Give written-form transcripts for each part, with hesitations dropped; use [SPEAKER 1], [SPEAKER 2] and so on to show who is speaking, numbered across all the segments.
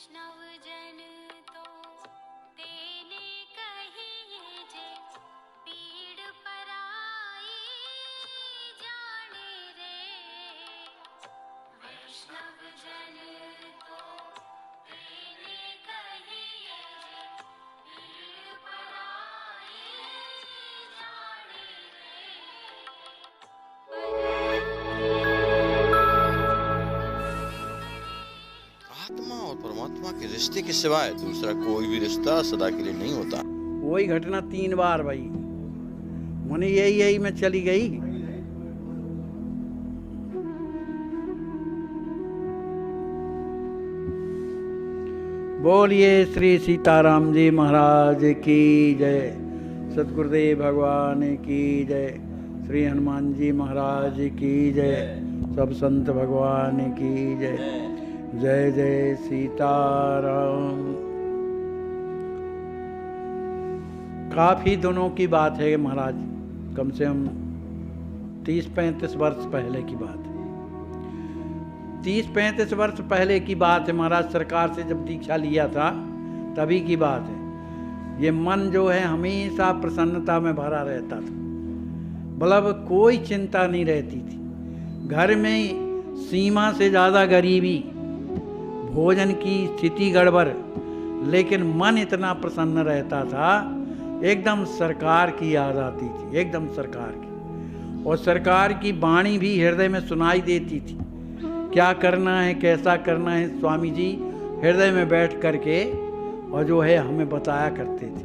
[SPEAKER 1] वैष्णव जन तो तेने कहिए जे पीड़ पराई जाने रे। वैष्णव जन तो तेने कहिए जे पीड़ पराई जाने
[SPEAKER 2] आत्मा और परमात्मा के रिश्ते के सिवाय दूसरा कोई भी रिश्ता सदा के लिए नहीं होता।
[SPEAKER 3] वही घटना 3 बार भाई मुने यही में चली गई। बोलिए श्री सीताराम जी महाराज की जय, सतगुरुदेव भगवान की जय, श्री हनुमान जी महाराज की जय, सब संत भगवान की जय। जय जय सीताराम। काफ़ी दिनों की बात है महाराज, कम से कम 30-35 वर्ष पहले की बात है। 30-35 वर्ष पहले की बात है महाराज। सरकार से जब दीक्षा लिया था तभी की बात है। ये मन जो है हमेशा प्रसन्नता में भरा रहता था, मतलब कोई चिंता नहीं रहती थी। घर में सीमा से ज़्यादा गरीबी, भोजन की स्थिति गड़बड़, लेकिन मन इतना प्रसन्न रहता था। एकदम सरकार की याद आती थी, एकदम सरकार की। और सरकार की वाणी भी हृदय में सुनाई देती थी। क्या करना है, कैसा करना है, स्वामी जी हृदय में बैठ करके और जो है हमें बताया करते थे,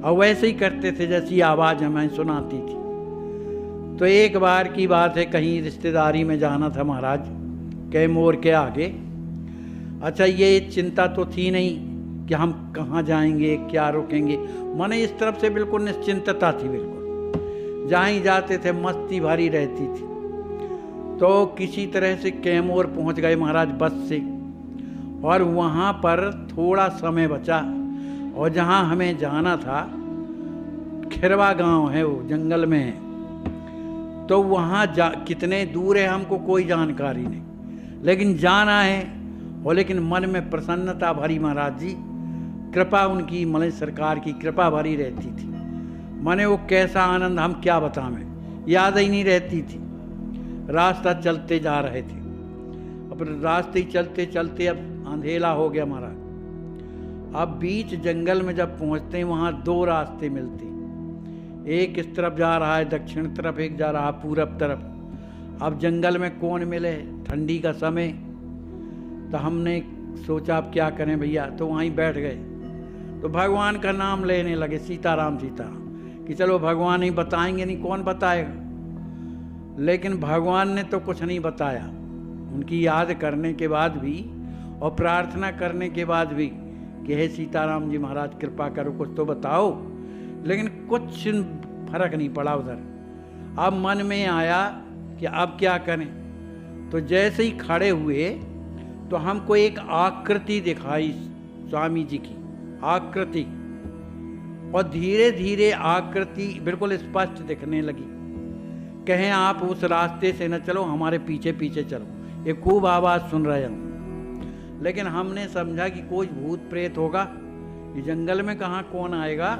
[SPEAKER 3] और वैसे ही करते थे जैसी आवाज़ हमें सुनाती थी। तो एक बार की बात है, कहीं रिश्तेदारी में जाना था महाराज, कैमूर के आगे। अच्छा, ये चिंता तो थी नहीं कि हम कहाँ जाएंगे, क्या रुकेंगे। मन इस तरफ से बिल्कुल निश्चिंतता थी, बिल्कुल जहाँ ही जाते थे मस्ती भरी रहती थी। तो किसी तरह से कैमूर पहुँच गए महाराज बस से, और वहाँ पर थोड़ा समय बचा। और जहाँ हमें जाना था, खिरवा गांव है, वो जंगल में है। तो वहाँ कितने दूर है हमको कोई जानकारी नहीं, लेकिन जाना है। और लेकिन मन में प्रसन्नता भरी महाराज जी, कृपा उनकी, मलय सरकार की कृपा भरी रहती थी। माने वो कैसा आनंद हम क्या बताएं, याद ही नहीं रहती थी। रास्ता चलते जा रहे थे, अब रास्ते चलते चलते अब अंधेला हो गया महाराज। अब बीच जंगल में जब पहुंचते हैं, वहाँ 2 रास्ते मिलते हैं। एक इस तरफ जा रहा है दक्षिण तरफ, एक जा रहा है पूरब तरफ। अब जंगल में कौन मिले, ठंडी का समय। तो हमने सोचा अब क्या करें भैया, तो वहीं बैठ गए। तो भगवान का नाम लेने लगे, सीताराम सीताराम, कि चलो भगवान ही बताएंगे, नहीं कौन बताएगा। लेकिन भगवान ने तो कुछ नहीं बताया। उनकी याद करने के बाद भी और प्रार्थना करने के बाद भी कि हे सीताराम जी महाराज कृपा करो, कुछ तो बताओ। लेकिन कुछ फर्क नहीं पड़ा उधर। अब मन में आया कि अब क्या करें। तो जैसे ही खड़े हुए तो हमको एक आकृति दिखाई, स्वामी जी की आकृति। और धीरे धीरे आकृति बिल्कुल स्पष्ट दिखने लगी। कहें आप उस रास्ते से न चलो, हमारे पीछे पीछे चलो। ये खूब आवाज़ सुन रहे हम, लेकिन हमने समझा कि कोई भूत प्रेत होगा, ये जंगल में कहाँ कौन आएगा।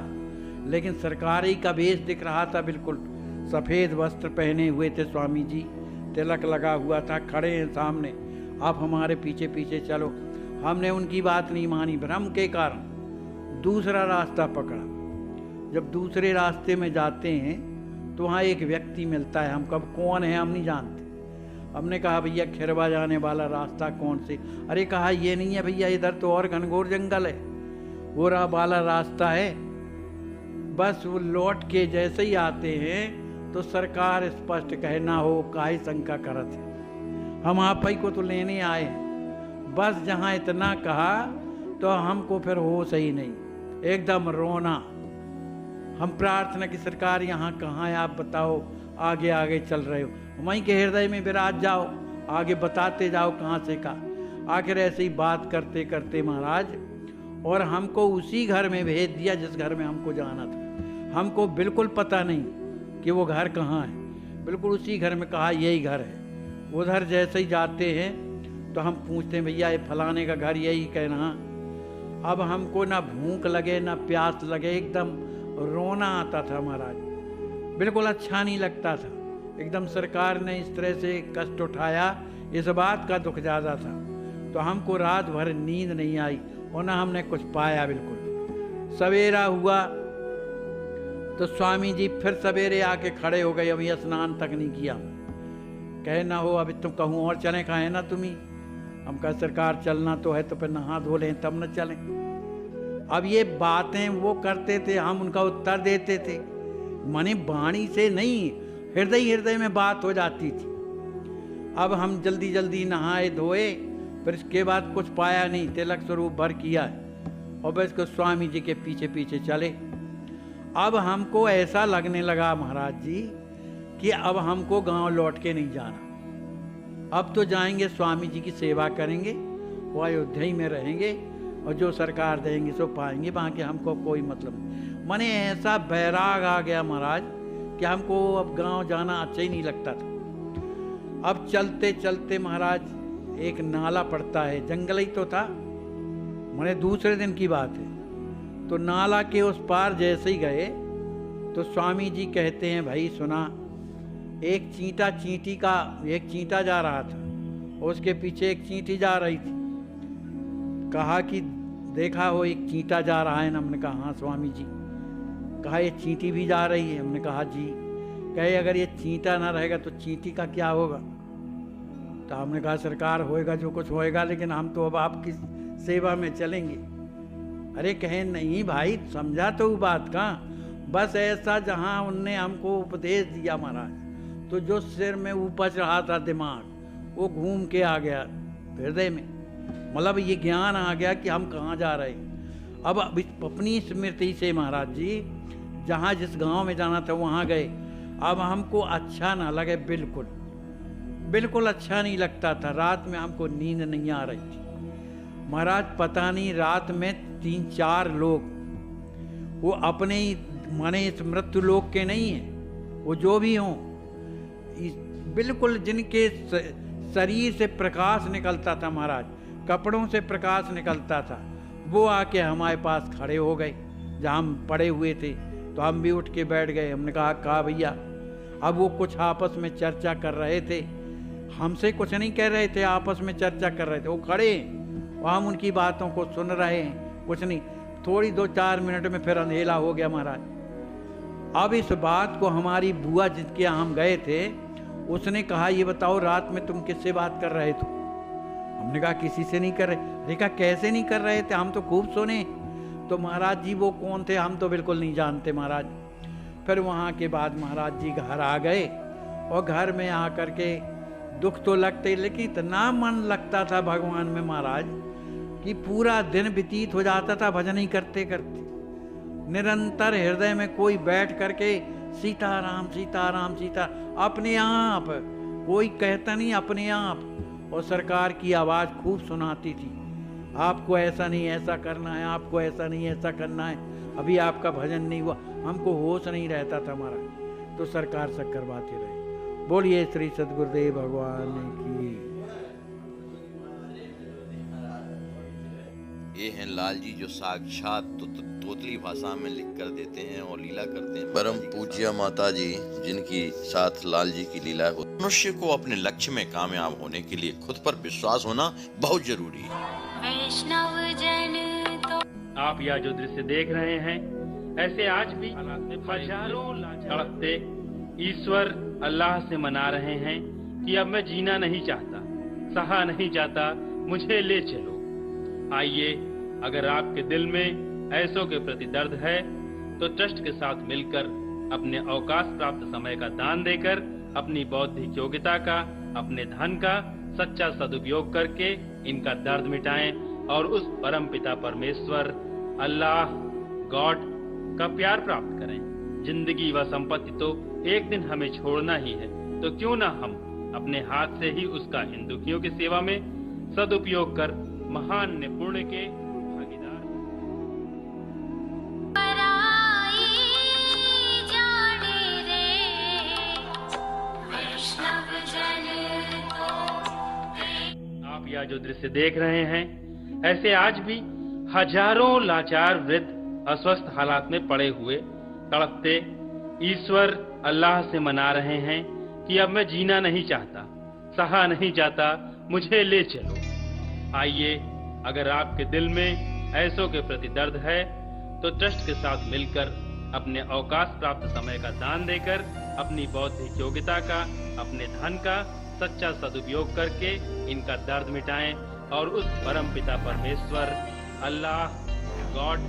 [SPEAKER 3] लेकिन सरकारी का वेश दिख रहा था, बिल्कुल सफ़ेद वस्त्र पहने हुए थे स्वामी जी, तिलक लगा हुआ था, खड़े हैं सामने, आप हमारे पीछे पीछे चलो। हमने उनकी बात नहीं मानी, भ्रम के कारण दूसरा रास्ता पकड़ा। जब दूसरे रास्ते में जाते हैं तो वहाँ एक व्यक्ति मिलता है, हम कब कौन है हम नहीं जानते। हमने कहा भैया खिरवा जाने वाला रास्ता कौन से। अरे कहा ये नहीं है भैया, इधर तो और घनघोर जंगल है, वो वाला रास्ता है। बस वो लौट के जैसे ही आते हैं तो सरकार स्पष्ट कहे, ना हो काहे शंका करत है, हम आप ही को तो लेने आए। बस जहाँ इतना कहा तो हमको फिर होश ही नहीं, एकदम रोना। हम प्रार्थना की सरकार यहाँ कहाँ है, आप बताओ, आगे आगे चल रहे हो, वहीं के हृदय में विराज जाओ, आगे बताते जाओ कहाँ से का। आखिर ऐसे ही बात करते करते महाराज, और हमको उसी घर में भेज दिया जिस घर में हमको जाना था। हमको बिल्कुल पता नहीं कि वो घर कहाँ है, बिल्कुल उसी घर में कहा यही घर है। उधर जैसे ही जाते हैं तो हम पूछते हैं भैया ये फलाने का घर यही कहना। अब हमको ना भूख लगे ना प्यास लगे, एकदम रोना आता था महाराज, बिल्कुल अच्छा नहीं लगता था। एकदम सरकार ने इस तरह से कष्ट उठाया, इस बात का दुख ज़्यादा था। तो हमको रात भर नींद नहीं आई और ना हमने कुछ पाया। बिल्कुल सवेरा हुआ तो स्वामी जी फिर सवेरे आके खड़े हो गए, अभी स्नान तक नहीं किया। कहे ना हो अभी तुम कहूँ और चले, कहा है ना तुम ही। हम कहा सरकार चलना तो है तो फिर नहा धो लें तब न चलें। अब ये बातें वो करते थे, हम उनका उत्तर देते थे, माने वाणी से नहीं, हृदय हृदय में बात हो जाती थी। अब हम जल्दी जल्दी नहाए धोए, फिर इसके बाद कुछ पाया नहीं, तिलक स्वरूप भर किया और बस को स्वामी जी के पीछे पीछे चले। अब हमको ऐसा लगने लगा महाराज जी कि अब हमको गांव लौट के नहीं जाना, अब तो जाएंगे स्वामी जी की सेवा करेंगे, वो अयोध्या ही में रहेंगे और जो सरकार देंगे सो पाएंगे, बाकी हमको कोई मतलब नहीं। माने ऐसा बैराग आ गया महाराज कि हमको अब गांव जाना अच्छा ही नहीं लगता था। अब चलते चलते महाराज एक नाला पड़ता है, जंगल ही तो था, माने दूसरे दिन की बात है। तो नाला के उस पार जैसे ही गए तो स्वामी जी कहते हैं भाई सुना, एक चींटा चींटी का, एक चींटा जा रहा था और उसके पीछे एक चींटी जा रही थी। कहा कि देखा हो एक चींटा जा रहा है ना? हमने कहा हाँ स्वामी जी। कहा ये चींटी भी जा रही है? हमने कहा जी। कहे अगर ये चींटा ना रहेगा तो चींटी का क्या होगा? तो हमने कहा सरकार होएगा जो कुछ होएगा, लेकिन हम तो अब आपकी सेवा में चलेंगे। अरे कहे नहीं भाई, समझा तो वो बात का, बस ऐसा जहाँ उनने हमको उपदेश दिया महाराज, तो जो सिर में ऊपर चढ़ा था दिमाग वो घूम के आ गया हृदय में, मतलब ये ज्ञान आ गया कि हम कहाँ जा रहे हैं। अब अपनी स्मृति से महाराज जी जहाँ जिस गांव में जाना था वहाँ गए। अब हमको अच्छा ना लगे, बिल्कुल बिल्कुल अच्छा नहीं लगता था। रात में हमको नींद नहीं आ रही थी महाराज, पता नहीं रात में 3-4 लोग, वो अपने ही माने इस मृत्यु लोक के नहीं हैं, वो जो भी हों, बिल्कुल जिनके शरीर से प्रकाश निकलता था महाराज, कपड़ों से प्रकाश निकलता था, वो आके हमारे पास खड़े हो गए जहाँ हम पड़े हुए थे। तो हम भी उठ के बैठ गए। हमने कहा भैया, अब वो कुछ आपस में चर्चा कर रहे थे, हमसे कुछ नहीं कह रहे थे, आपस में चर्चा कर रहे थे। वो खड़े और हम उनकी बातों को सुन रहे हैं, कुछ नहीं। थोड़ी 2-4 मिनट में फिर अंधेला हो गया महाराज। अब इस बात को हमारी बुआ जिसके यहाँ हम गए थे, उसने कहा ये बताओ रात में तुम किससे बात कर रहे थे? हमने कहा किसी से नहीं कर रहे। अरे कहा कैसे नहीं कर रहे थे, हम तो खूब सुने। तो महाराज जी वो कौन थे हम तो बिल्कुल नहीं जानते महाराज। फिर वहाँ के बाद महाराज जी घर आ गए और घर में आकर के दुख तो लगते, लेकिन इतना मन लगता था भगवान में महाराज कि पूरा दिन व्यतीत हो जाता था भजन ही करते करते। निरंतर हृदय में कोई बैठ करके सीताराम सीताराम सीता, अपने आप, कोई कहता नहीं, अपने आप। और सरकार की आवाज़ खूब सुनाती थी, आपको ऐसा नहीं ऐसा करना है, आपको ऐसा नहीं ऐसा करना है, अभी आपका भजन नहीं हुआ। हमको होश नहीं रहता था हमारा, तो सरकार सब करवाते रहे। बोलिए श्री सद्गुरुदेव भगवान की।
[SPEAKER 2] ये हैं लाल जी जो साक्षात तोतली भाषा में लिख कर देते हैं और लीला करते हैं। परम पूज्य माता जी जिनकी साथ लाल जी की लीला है। मनुष्य को अपने लक्ष्य में कामयाब होने के लिए खुद पर विश्वास होना बहुत जरूरी है।
[SPEAKER 1] वैष्णव जन तो
[SPEAKER 4] आप यह जो दृश्य देख रहे हैं, ऐसे आज भी हजारों तड़पते ईश्वर अल्लाह से मना रहे हैं कि अब मैं जीना नहीं चाहता, सहा नहीं जाता, मुझे ले चलो। आइए, अगर आपके दिल में ऐसों के प्रति दर्द है तो ट्रस्ट के साथ मिलकर अपने अवकाश प्राप्त समय का दान देकर अपनी बौद्धिक योग्यता का, अपने धन का सच्चा सदुपयोग करके इनका दर्द मिटाएं और उस परम पिता परमेश्वर अल्लाह गॉड का प्यार प्राप्त करें। जिंदगी व संपत्ति तो एक दिन हमें छोड़ना ही है, तो क्यों ना हम अपने हाथ से ही उसका इन दुखियों की सेवा में सदुपयोग कर महान पुण्य के भागीदार।
[SPEAKER 1] पराई जाने रे वैष्णव जन तो
[SPEAKER 4] आप यह का जो दृश्य देख रहे हैं, ऐसे आज भी हजारों लाचार वृद्ध अस्वस्थ हालात में पड़े हुए तड़पते ईश्वर अल्लाह से मना रहे हैं कि अब मैं जीना नहीं चाहता, सहा नहीं जाता, मुझे ले चलो। आइए, अगर आपके दिल में ऐसों के प्रति दर्द है तो ट्रस्ट के साथ मिलकर अपने अवकाश प्राप्त समय का दान देकर अपनी बौद्धिक योग्यता का, अपने धन का सच्चा सदुपयोग करके इनका दर्द मिटाएं और उस परम पिता परमेश्वर अल्लाह गॉड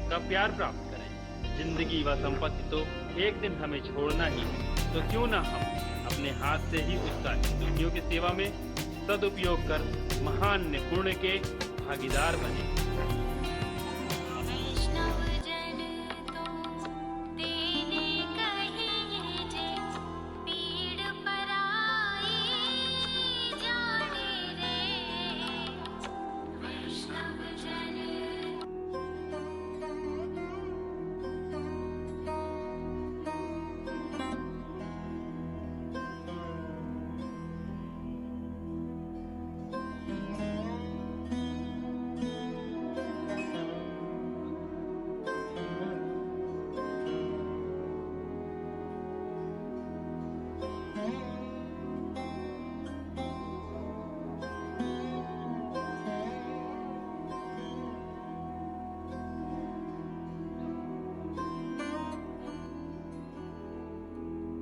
[SPEAKER 4] का प्यार प्राप्त करें। जिंदगी व संपत्ति तो एक दिन हमें छोड़ना ही है, तो क्यों ना हम अपने हाथ से ही उसका दुखियों की सेवा में सदुपयोग कर महान पुण्य के भागीदार बने।